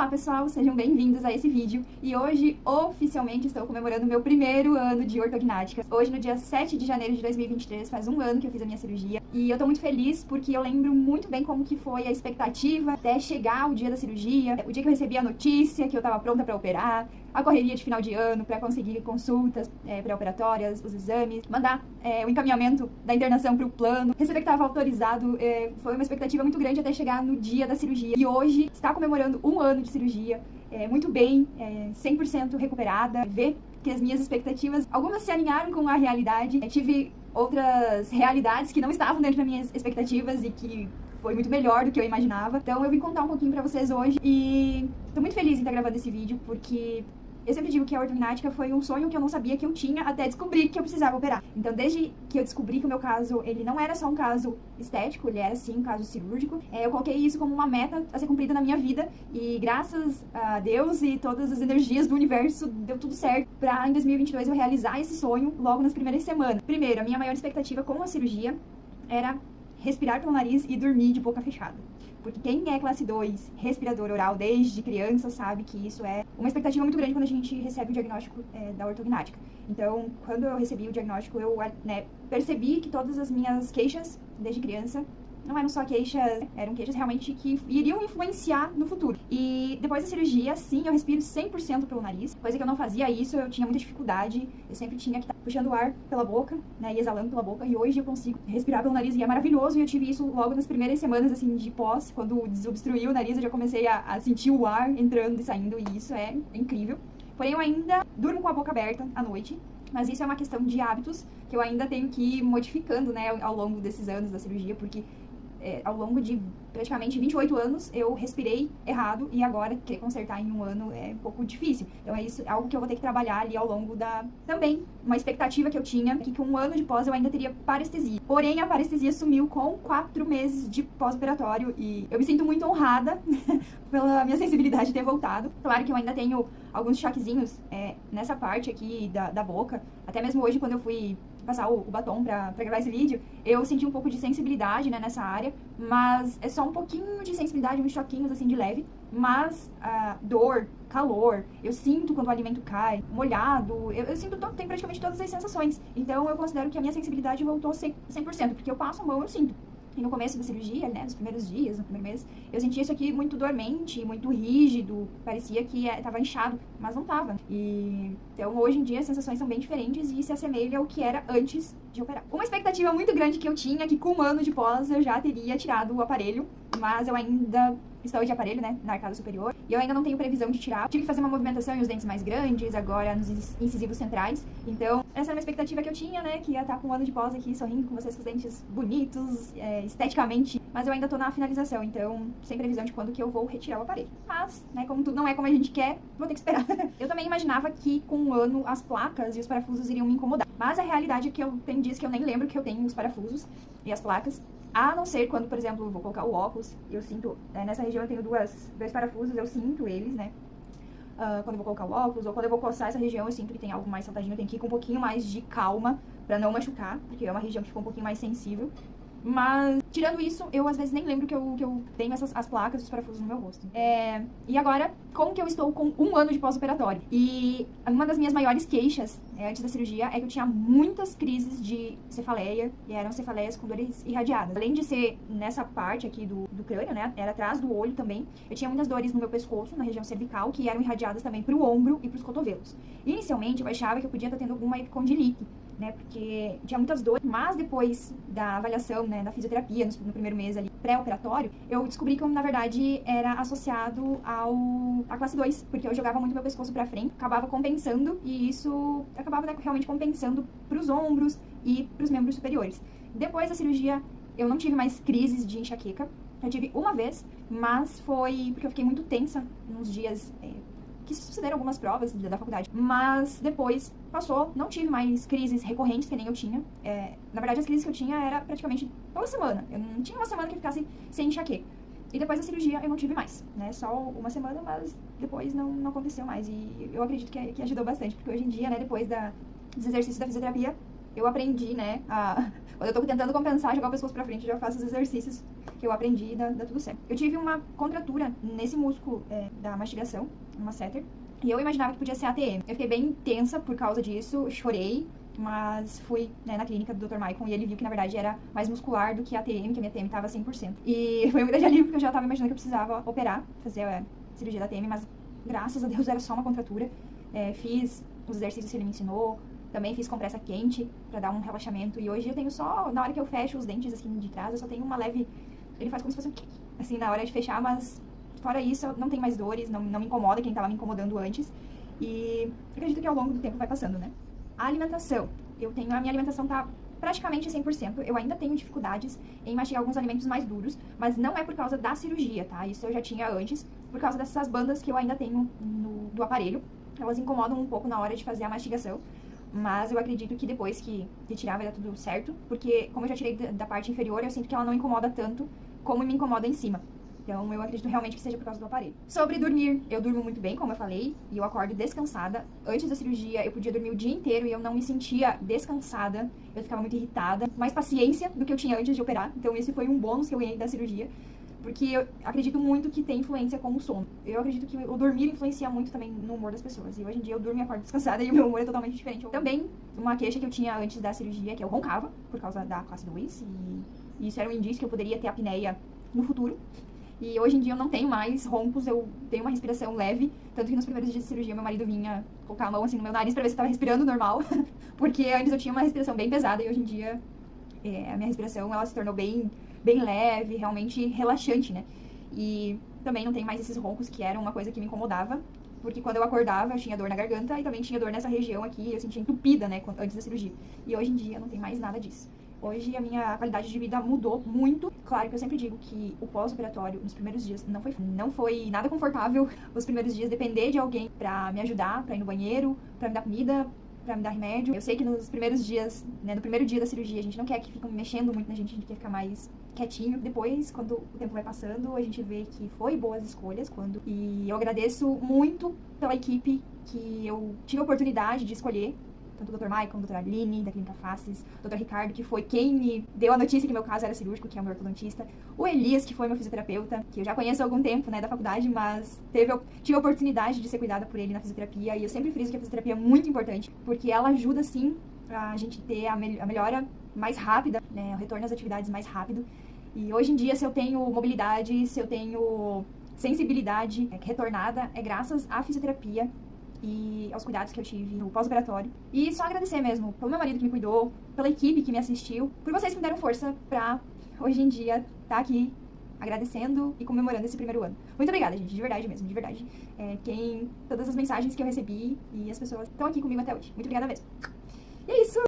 Olá pessoal, sejam bem-vindos a esse vídeo e hoje oficialmente estou comemorando o meu primeiro ano de ortognática. Hoje no dia 7 de janeiro de 2023 faz um ano que eu fiz a minha cirurgia e eu tô muito feliz porque eu lembro muito bem como que foi a expectativa até chegar o dia da cirurgia, o dia que eu recebi a notícia que eu tava pronta para operar, a correria de final de ano para conseguir consultas pré-operatórias, os exames, mandar o encaminhamento da internação para o plano, receber que estava autorizado, foi uma expectativa muito grande até chegar no dia da cirurgia. E hoje está comemorando um ano de cirurgia, muito bem, 100% recuperada, ver que as minhas expectativas, algumas se alinharam com a realidade, tive outras realidades que não estavam dentro das minhas expectativas e que foi muito melhor do que eu imaginava. Então eu vim contar um pouquinho pra vocês hoje e tô muito feliz em estar gravando esse vídeo porque eu sempre digo que a ortognática foi um sonho que eu não sabia que eu tinha até descobrir que eu precisava operar. Então, desde que eu descobri que o meu caso, ele não era só um caso estético, ele era sim um caso cirúrgico, eu coloquei isso como uma meta a ser cumprida na minha vida e graças a Deus e todas as energias do universo, deu tudo certo pra em 2022 eu realizar esse sonho logo nas primeiras semanas. Primeiro, a minha maior expectativa com a cirurgia era respirar pelo nariz e dormir de boca fechada. Porque quem é classe 2, respirador oral desde criança, sabe que isso é uma expectativa muito grande quando a gente recebe o diagnóstico da ortognática. Então, quando eu recebi o diagnóstico, eu percebi que todas as minhas queixas desde criança não eram só queixas, eram queixas realmente que iriam influenciar no futuro. E depois da cirurgia, sim, eu respiro 100% pelo nariz, coisa que eu não fazia isso, eu tinha muita dificuldade, eu sempre tinha que estar puxando o ar pela boca, e exalando pela boca, e hoje eu consigo respirar pelo nariz e é maravilhoso, e eu tive isso logo nas primeiras semanas, assim, de pós, quando desobstruiu o nariz, eu já comecei a sentir o ar entrando e saindo, e isso é incrível. Porém, eu ainda durmo com a boca aberta à noite, mas isso é uma questão de hábitos que eu ainda tenho que ir modificando, ao longo desses anos da cirurgia, porque ao longo de praticamente 28 anos eu respirei errado e agora querer consertar em um ano é um pouco difícil. Então é algo que eu vou ter que trabalhar ali ao longo também, uma expectativa que eu tinha, que com um ano de pós eu ainda teria parestesia. Porém, a parestesia sumiu com 4 meses de pós-operatório e eu me sinto muito honrada pela minha sensibilidade de ter voltado. Claro que eu ainda tenho alguns choquezinhos nessa parte aqui da boca, até mesmo hoje quando eu fui passar o batom pra gravar esse vídeo, eu senti um pouco de sensibilidade, nessa área, mas é só um pouquinho de sensibilidade, uns choquinhos, assim, de leve, mas dor, calor, eu sinto quando o alimento cai, molhado, eu sinto, tem praticamente todas as sensações, então eu considero que a minha sensibilidade voltou 100%, porque eu passo a mão, eu sinto. E no começo da cirurgia, nos primeiros dias, no primeiro mês, eu sentia isso aqui muito dormente, muito rígido, parecia que estava inchado, mas não estava. Então, hoje em dia, as sensações são bem diferentes e se assemelha ao que era antes de operar. Uma expectativa muito grande que eu tinha, que com um ano de pós eu já teria tirado o aparelho, mas eu ainda estou de aparelho, na arcada superior, e eu ainda não tenho previsão de tirar. Tive que fazer uma movimentação em os dentes mais grandes, agora nos incisivos centrais. Então, essa era uma expectativa que eu tinha, que ia estar com um ano de pós aqui, sorrindo com vocês, com os dentes bonitos, esteticamente. Mas eu ainda tô na finalização, então, sem previsão de quando que eu vou retirar o aparelho. Mas, como tudo não é como a gente quer, vou ter que esperar. Eu também imaginava que com um ano as placas e os parafusos iriam me incomodar. Mas a realidade é que eu tenho dias que eu nem lembro que eu tenho os parafusos e as placas. A não ser quando, por exemplo, eu vou colocar o óculos, eu sinto, nessa região eu tenho dois parafusos, eu sinto eles, quando eu vou colocar o óculos, ou quando eu vou coçar essa região, eu sinto que tem algo mais saltadinho, eu tenho que ir com um pouquinho mais de calma pra não machucar, porque é uma região que ficou um pouquinho mais sensível. Mas, tirando isso, eu às vezes nem lembro que eu tenho as placas e os parafusos no meu rosto. E agora, como que eu estou com um ano de pós-operatório? E uma das minhas maiores queixas, antes da cirurgia, é que eu tinha muitas crises de cefaleia, e eram cefaleias com dores irradiadas. Além de ser nessa parte aqui do crânio, era atrás do olho também, eu tinha muitas dores no meu pescoço, na região cervical, que eram irradiadas também pro ombro e pros cotovelos. Inicialmente, eu achava que eu podia estar tendo alguma epicondilite, porque tinha muitas dores, mas depois da avaliação, da fisioterapia, no primeiro mês ali, pré-operatório, eu descobri que, na verdade, era associado à classe 2, porque eu jogava muito meu pescoço pra frente, acabava compensando, e isso acabava realmente compensando pros ombros e pros membros superiores. Depois da cirurgia, eu não tive mais crises de enxaqueca, eu tive uma vez, mas foi porque eu fiquei muito tensa nos dias que sucederam algumas provas da faculdade, mas depois passou, não tive mais crises recorrentes que nem eu tinha. Na verdade, as crises que eu tinha era praticamente toda semana, eu não tinha uma semana que ficasse sem enxaqueca. E depois da cirurgia eu não tive mais, Só uma semana, mas depois não aconteceu mais. E eu acredito que ajudou bastante, porque hoje em dia, depois dos exercícios da fisioterapia, eu aprendi, quando eu tô tentando compensar, jogar o pescoço pra frente, eu já faço os exercícios que eu aprendi, dá tudo certo. Eu tive uma contratura nesse músculo da mastigação, uma masseter, e eu imaginava que podia ser ATM. Eu fiquei bem tensa por causa disso, chorei, mas fui, né, na clínica do Dr. Maicon e ele viu que na verdade era mais muscular do que a ATM, que a minha ATM tava 100%. E foi um grande alívio, porque eu já tava imaginando que eu precisava operar, fazer a cirurgia da ATM, mas graças a Deus era só uma contratura. Fiz os exercícios que ele me ensinou, também fiz compressa quente pra dar um relaxamento, e hoje eu tenho só, na hora que eu fecho os dentes assim de trás, eu só tenho uma leve, ele faz como se fosse um assim na hora de fechar, mas fora isso eu não tenho mais dores, não me incomoda quem tava me incomodando antes, e acredito que ao longo do tempo vai passando, né? A alimentação, a minha alimentação tá praticamente 100%, eu ainda tenho dificuldades em mastigar alguns alimentos mais duros, mas não é por causa da cirurgia, tá? Isso eu já tinha antes, por causa dessas bandas que eu ainda tenho do aparelho, elas incomodam um pouco na hora de fazer a mastigação, mas eu acredito que depois que tirar vai dar tudo certo, porque como eu já tirei da parte inferior, eu sinto que ela não incomoda tanto como me incomoda em cima. Então, eu acredito realmente que seja por causa do aparelho. Sobre dormir, eu durmo muito bem, como eu falei, e eu acordo descansada. Antes da cirurgia, eu podia dormir o dia inteiro e eu não me sentia descansada. Eu ficava muito irritada. Mais paciência do que eu tinha antes de operar. Então, esse foi um bônus que eu ganhei da cirurgia. Porque eu acredito muito que tem influência com o sono. Eu acredito que o dormir influencia muito também no humor das pessoas. E hoje em dia eu durmo e acordo descansada e o meu humor é totalmente diferente. Também, uma queixa que eu tinha antes da cirurgia, que eu roncava, por causa da classe 2. E isso era um indício que eu poderia ter apneia no futuro. E hoje em dia eu não tenho mais roncos, eu tenho uma respiração leve. Tanto que nos primeiros dias de cirurgia, meu marido vinha colocar a mão assim no meu nariz pra ver se eu tava respirando normal. Porque antes eu tinha uma respiração bem pesada e hoje em dia a minha respiração ela se tornou bem leve, realmente relaxante, né? E também não tem mais esses roncos que eram uma coisa que me incomodava. Porque quando eu acordava, eu tinha dor na garganta e também tinha dor nessa região aqui, eu sentia entupida, né, antes da cirurgia. E hoje em dia não tem mais nada disso. Hoje a minha qualidade de vida mudou muito. Claro que eu sempre digo que o pós-operatório, nos primeiros dias, não foi nada confortável. Os primeiros dias depender de alguém pra me ajudar, pra ir no banheiro, pra me dar comida, pra me dar remédio. Eu sei que nos primeiros dias, né, no primeiro dia da cirurgia, a gente não quer que fiquem mexendo muito na gente, a gente quer ficar mais quietinho. Depois, quando o tempo vai passando, a gente vê que foi boas escolhas. E eu agradeço muito pela equipe que eu tive a oportunidade de escolher. Tanto o Dr. Maicon, a Dra. Aline, da Clínica Faces, o Dr. Ricardo, que foi quem me deu a notícia que meu caso era cirúrgico, que é o meu ortodontista, o Elias, que foi meu fisioterapeuta, que eu já conheço há algum tempo, né, da faculdade, mas tive a oportunidade de ser cuidada por ele na fisioterapia, e eu sempre friso que a fisioterapia é muito importante, porque ela ajuda, sim, a gente ter a melhora mais rápida, né, o retorno às atividades mais rápido. E hoje em dia, se eu tenho mobilidade, se eu tenho sensibilidade retornada, é graças à fisioterapia e aos cuidados que eu tive no pós-operatório. E só agradecer mesmo pelo meu marido que me cuidou, pela equipe que me assistiu, por vocês que me deram força pra, hoje em dia, estar aqui agradecendo e comemorando esse primeiro ano. Muito obrigada, gente, de verdade mesmo, de verdade. Todas as mensagens que eu recebi e as pessoas estão aqui comigo até hoje. Muito obrigada mesmo. E é isso!